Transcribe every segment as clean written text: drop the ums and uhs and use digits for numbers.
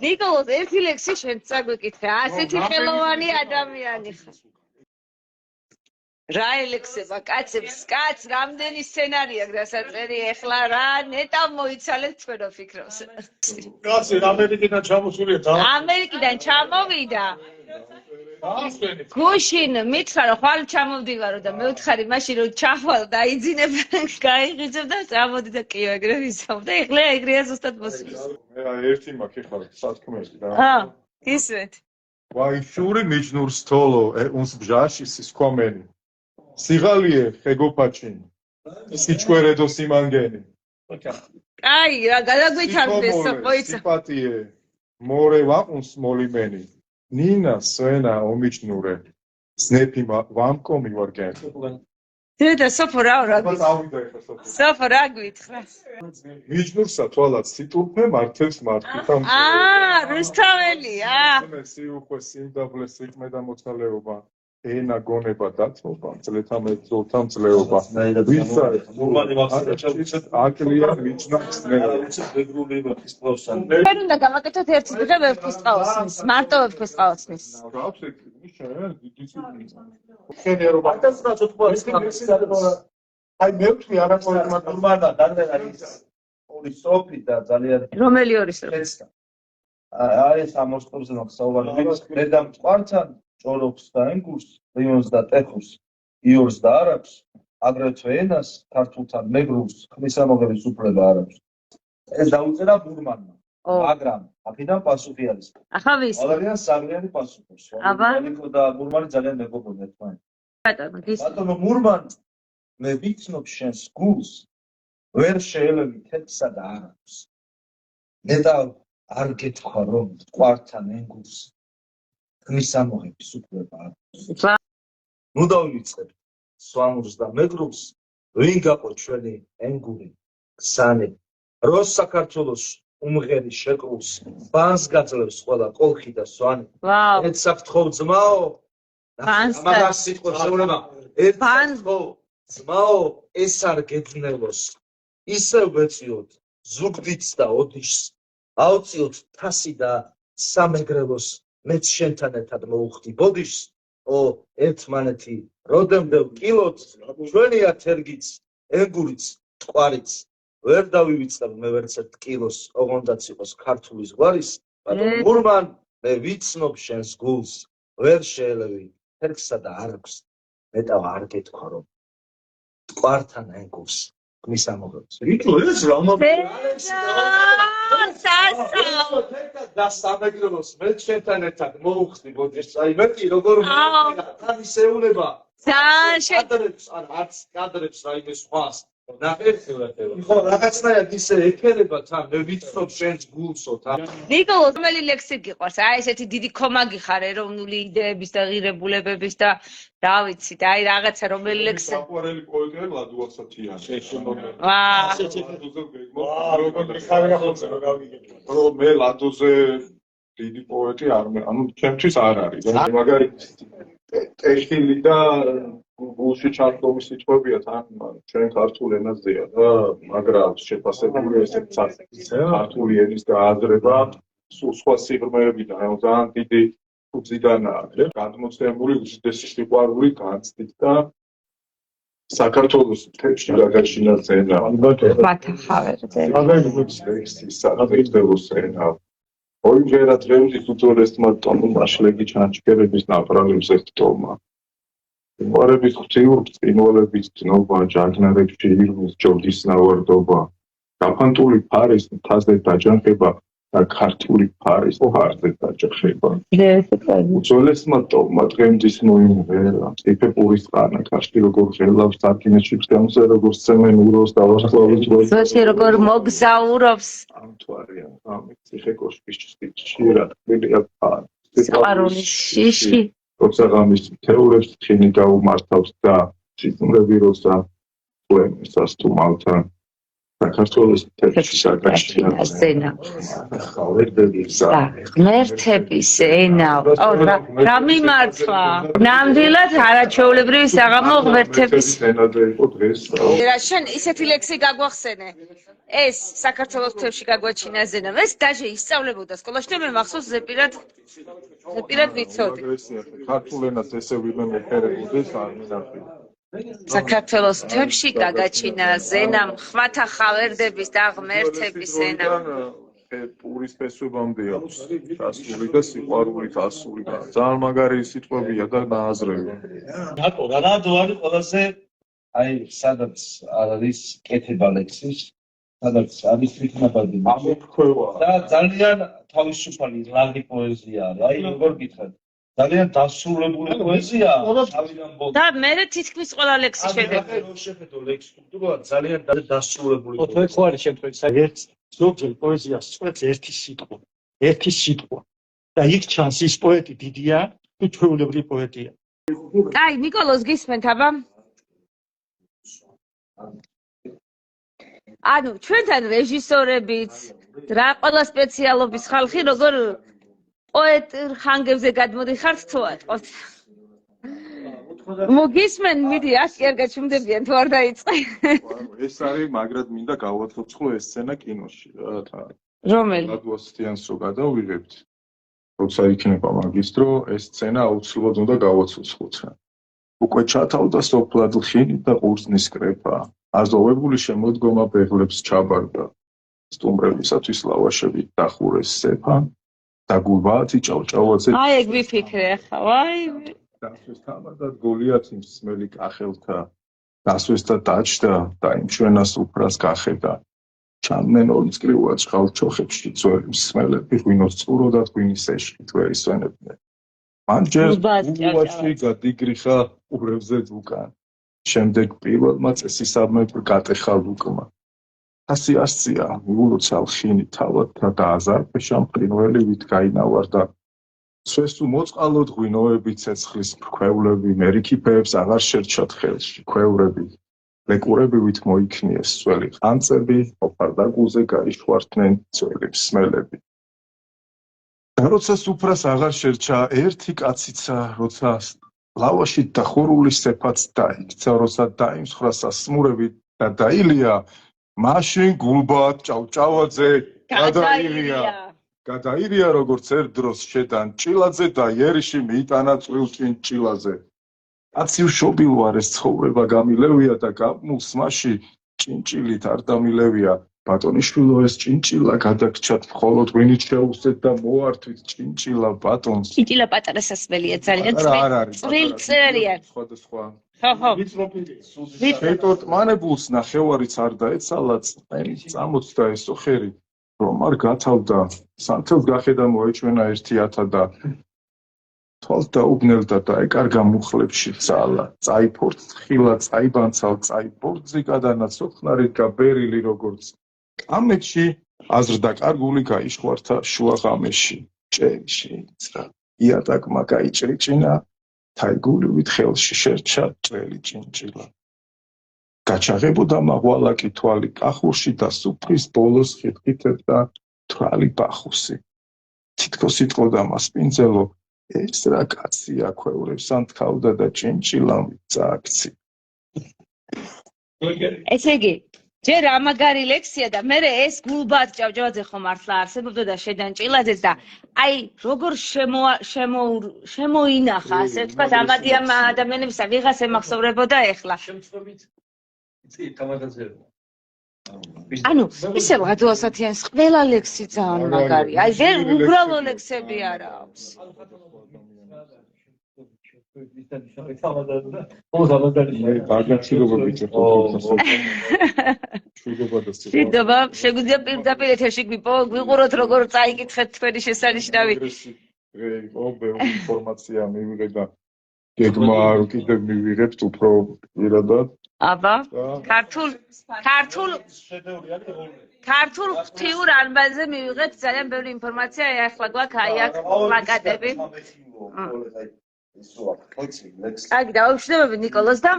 ნიკოლოზ, ერთი ლექსი შენ წაგვიკითხე, ასეთი ხელოვანი ადამიანი ხარ. რა ელექსება კაცებს, კაც რამდენი სცენარია გასაწერი ეხლა რა ნეტა მოიცალეთ თქვენო ფიქრობს. კაცი ამერიკიდან ჩამოსულია და ამერიკიდან ჩამოვიდა. გუშინ მითხრა რომ ხვალ ჩამოვდივარო და მე ვთხარი მაშინ რომ ჩახვალ და იძინებ გაიღიძებ და წამოდი და კიო ეგრე ვისავ და ეხლა ეგრეა ზუსტად მოსვლის. მე ერთი მაქვს ხარ სათქმელი და ისვეთ. ვაიშური მიჯნურ სტოლო uns ბჟაში სისქვამენი სიღალიე ხეგოფაჩინ სიჩკვერედო სიმანგენი აი რა გადაგვითარდეს მოიცა სიპატიე მორე ვაყუნს მოლიმენი ნინა სვენა ომიჯნურე სნეპი ვამკომი ვარგენ და სოფო რა სოფო რა გვითხრა მიჯნურსა თვალად სიტურფე მართებს მართვითამ რუსთაველია სიუხვე სიმდაბლე სიყმე და მოცალეობა ენა გონება დათმობა მძლეთა მებრძოლთა მძლეობა ვისა ნორმალი ვახსენებ აკლია მიჯნავს დეგრული ვერტისყავსან ჩვენ უნდა გამაკეთოთ ერთი დღე ვერტისყავსნის მარტო ვერტისყავსნის რა აქვს ეგ შენ დისციპლინა შენიერობა აი მე ვთქვი არაკორექტმა ნორმალა დადენა ის ორი სოფი და ძალიან რომელი ორი სოფი არის ამოსკოვზე მოგსაუბარი მე და მწყართან ჭორობს და ენგურს, რიონს და ტეხოს, იორს და არაბს, აგრეთვე ენას, ქართულთან მეგრულს, ხმისამოღების უფლება არ აქვს. ეს დაუწერა ბურმანმა, მაგრამ აქედან პასუხი არის. ახლა ვის? ძალიან საგრიანი პასუხი. ნიკო და ბურმანი ძალიან მეგობრობდნენ ერთმანეთს. ბატონო მურმან, მე ვიცნობ შენს გულს, ვერ შეელევი თეთრსა და არაბს. მე და არ გეთქვა რომ მყართან ენგურს ხმისამოღების უფლება აქვს. ნუ დავივიწყებთ სვამურს და მეგრულს, ვინ გაყო ჩვენი ენგური, ქსანი, როს საქართველოს უმღერი შეკრულს, ბანს გაძლევს ყველა კოლხი და სვანი. ერთ საფრთხო ძმაო, ამას სიტყვა შეურება, ერთ საფრთხო ძმაო, ეს არ გეძნელოს, ისევ ვეწიოთ ზუგდიდს და ოდიშს, აუწიოთ თასი და სამეგრელოს, მეც შენთან ერთად მოუხდი ბოდიშს, ერთმანეთი როდემდე ვკილოთ, ჩვენია თერგიც, ენგურიც, ტყვარიც, ვერ დავივიწყებ მე ვერც ერთ კილოს, ოღონდაც იყოს ქართული ზღვარის, ბატონო მურმან, მე ვიცნობ შენს გულს, ვერ შეელევი თერგსა და არაბს, მეტავა არ გეთქვა რომ ტყვართან ენგურს, ხმისამოღებს. იკო ეს რა და სამეგრელოს მე შენთან ერთად მოუხდი ბოდიშს, აი მე კი როგორ ამის ეუნება კადრებს ან არც კადრებს რაიმე სხვას ხო რაღაცნაირად ისე ექერება თან მე ვიცნობ შენს გულსო თან ნიკოლოზ რომელი ლექსი გიყვარს აი ესეთი დიდი კომაგი ხარ ეროვნული იდეების და ღირებულებების და რა ვიცი და აი რაღაცა რომელი ლექსი საყვარელი პოეტია ლადო ასათიანი რომ მე ლადოზე დიდი პოეტი არ მე ანუ ჩემთვის არ არის მაგარი ტექნიკი და გულში ჩართული სიტყვებია თან ჩვენ ქართულ ენაზეა და მაგრამ შეფასებული ესეც ქართული ენის გააზრება სულ სხვა სიღრმეებიდან ძალიან დიდი ფუძიდანაა გადმოცემული უდიდესი სიყვარული განცდით და საქართველოს თემში გაგაჩინა ენა საქართველოს ენა ოჯერა დრევზის უძველესმა ტომმა შლეგი ჩანჩქერების ნაპრალებს ერთტომა ვარების ღვთიურ წინვალების დნობა ჯაგნარებში ირმის ჯორდის ნავარდობა გაფანტული ფარის მთაზე დაჯანხება და ქართული ფარის ფარზე დაჯახება უძველესმა ტომმა დღემდის მოიმღერა მწიფე პურის ყანა კაშკი როგორ ღელავს სარკინეთში გზამზე როგორ სცემენ უროს და ვარსკვლავის ზოგი როგორ მოგზაურობს ამთვარია ამით ციხე კოშკის ჭირა თბილია ფარი სიყვარულის შიში როცა ღამის თეორებს თხინი გაუმართავს და სიტყვები როცა პოემისას თუ მალთან საქართველოს თეთრ გაგაჩინა ზენა ხალერდების ღმერთების ენა რა მიმართლა ნამდვილად არაჩვეულებრივი საღამო ღმერთების ენადა იყო დღეს რა შენ ისეთი ლექსი გაგვახსენე ეს საქართველოს თემში გაგვაჩინა ზენა ეს დაჟე ისწავლებოდა სკოლაში და მე მახსოვს ზეპირად ვიცოდი ქართულ ენას ესე ვინმე მეფერებოდეს არ მინახე საქართველოს თემში გაგაჩინა ზენა ხმათა ხალერდების და ღმერთების ენა პურის ფესვებამდე აქვს ასული და სიყვარულით ასული და ძალიან მაგარი სიტყვებია და ნააზრევი რანადო არის ყველაზე აი სადაც არის კეთება ლექსის სადაც არის თვითნაბადი ამოფრქვევა და ძალიან თავისუფალი ლაგი პოეზია აი როგორ გითხარ ძალიან დასრულებული პოეზია თავიდან ბოლომდე და მე თითქმის ყველა ლექსი შედება რო შეხედო ლექს სტრუქტურა ძალიან დასრულებული ოთხი ხო არის შემთხვევით ერთ ზოგჯერ პოეზიას წყვეტს ერთი სიტყვა და იქ ჩანს ის პოეტი დიდია თუ ჩვეულებრივი პოეტია კაი ნიკოლოზ გისმენთ აბა ანუ ჩვენთან რეჟისორებიც რა ყველა სპეციალობის ხალხი როგორ პოეტ ხანგებზე გადმოდიხართ თუ ატყობთ მოგისმენ მიდი ასი არ გაჩუმდებიან თუ არ დაიწყე ეს არის მაგრად მინდა გავაცოცხლო ეს სცენა კინოში რა რომელი ლადვასტიანს რო გადავიღებთ როცა იქნება მაგისტრო ეს სცენა აუცილებლად უნდა გავაცოცხლოთ უკვე ჩათავდა სოფლად ხინი და ყურძნის კრეფა აზოვებული შემოდგომა ბეღლებს ჩაბარდა სტუმრებისათვის ლავაშებით დახურეს სეფა და გულბაათი ჭავჭავაძე აი ეგ ვიფიქრე ახლა ვაი დასვეს თამადად გოლიათი მსმელი კახელთა დასვეს და დაჭდა და იმშვენას უფრას გახედა ჩამდნენ ორი წკრივად წყალჩოხებში ძველი მსმელები ღვინოს წყუროდა ღვინის ეშკით ვერ ისვენებდნენ მან ჯერ უბაში გადიგრიხა ყურებზე უკან შემდეგ პირველმა წესისამებრ გატეხა ლუკმა ასი ასწია მიულოცავ ხინი თავადთა და აზარფეშა მყინველივით გაინავარდა სვესუ მოწყალოდ ღვინოები ცეცხლის მრქვევლები მერიქიფეებს აღარ შერჩათ ხელში ქვევრები ლეკურებივით მოიქნიეს ძველი ყანწები ოფარდაგულზე გაიშვარდნენ ძველი მსმელები და როცა სუფრას აღარ შერჩა ერთი კაციცა როცა ლავაშით და ხურულის სეფაც დაიქცა როცა დაიმსხრა სასმურებით და დაილია მაშინ გულბაათ ჭავჭავაძე გადაირია როგორც ერთ დროს შედან ჭილაძე და იერიში მიიტანა წვილჭინ ჭილაძე კაცი შობილ ვარ ეს ცხოვრება გამილევია და გამულს მასში ჭინჭილით არ დამილევია ბატონიშვილო ეს ჭინჭილა გადაგჩათ მხოლოდ ვინით შეუსწეთ და მოართვით ჭინჭილა ბატონს ჭინჭილა პატარა სასმელია ძალიან წვრილწერია სხვადასხვა ხო შეტოტმანებულს ნახევარიც არ დაეცალა წამოწდა ესო ხერი რომ არ გათავდა სანთელს გახედა მოეჩვენა ერთიათა და თვალს დაუბნელდა და ეკარგა მუხლებში ძალა წაიფორთ ხილა წაიბანცალ წაიფორთზე გადანაცოხნარით გაბერილი როგორც კამეჩი აზრდა კარგული გაიშვართა შუა ღამეში ჭერი შეიცრა იატაკმა გაიჭრიჭინა თაიგულივით ხელში შერჩა ჭრელი ჭინჭილა გაჩაღებოდა მაღვალაკი თვალი კახურში და სუფრის ბოლოს ხიტყიტებდა თვალი ბახუსი თითქოს იტყოდა მასპინძელო ეს რა კაცია ქვევრებს ანთქავდა და ჭინჭილამ წააქცი ესე იგი ჯერ ამაგარი ლექსია და მე ეს გულბაათ ჭავჭავაძე ხომ მართლა არსებობდა და შედან ჭილაძეც და აი როგორ შემოინახა ასე ვთქვათ ამადიან ადამიანებისა ვიღას ემახსოვრებოდა ეხლა ანუ ისე ლადვასათიანის ყველა ლექსი ძალიან მაგარი აი ვერ უბრალო ლექსები არა აქვს შედობა შეგვიძლია პირდაპირ ეთერში გვიყუროთ როგორ წაიკითხეთ თქვენი შესანიშნავი იყო ბევრი ინფორმაცია მივიღე და გეგმა არ კიდევ მივიღებთ უფრო პირადად აბა ქართულ ღვთიურ ანბანზე მივიღეთ ძალიან ბევრი ინფორმაცია ახლა გვაქვს აი აქ პლაკატები აგი დავუშვებები ნიკოლოზ და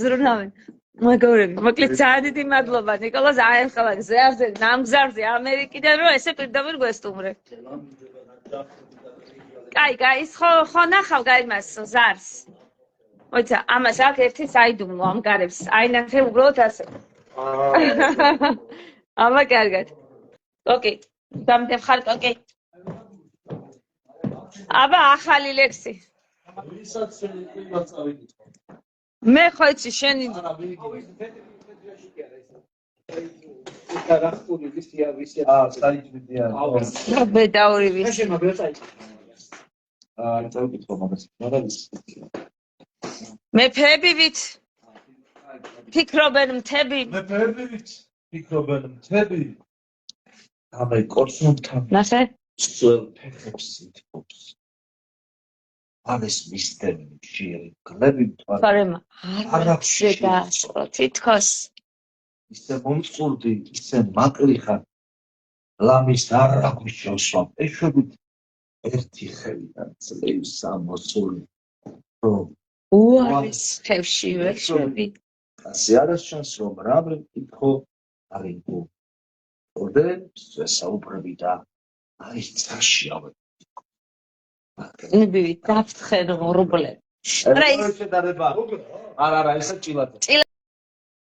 ზრუნავენ. მოგორები, მოკლედ ძალიან დიდი მადლობა ნიკოლას აეხლა ზეავზე ნამგზავრზე ამერიკიდან რომ ესე პირდაპირ გვესტუმრე. კაი, ის ხო ნახავ კაი მას ზარს. მოიცა, ამას აქ ერთი საიდუმლო ამ გარებს. აინახე უბრალოდ ასე. ამა კარგად. ოკეი. დამდე ხარ ოკეი. აბა ახალი ლექსი. მე ხო იცი შენი ბედაური ვის მეფეებივით ფიქრობენ მთები ამაი კორსუნთან ნახე ძველ ფეხებს ითხოვს ამის მისტერი შირი გლები თორემ არაფშე გაასწრო თითქოს ისე მომწურდი ისე მაკლი ხარ ლამის არ აგვიშევსვა ეშვებით ერთი ხელიდან წლების ამოსული რომ უარის ხევში ვეშვები ასე არასჩანს რომ რამე ითხოვ არიგო ორდენს ესაუბრები და აი წაშიავე ნებივით დაფთხენ ღრუბლები რა ის შედარება არა ესა ჭილად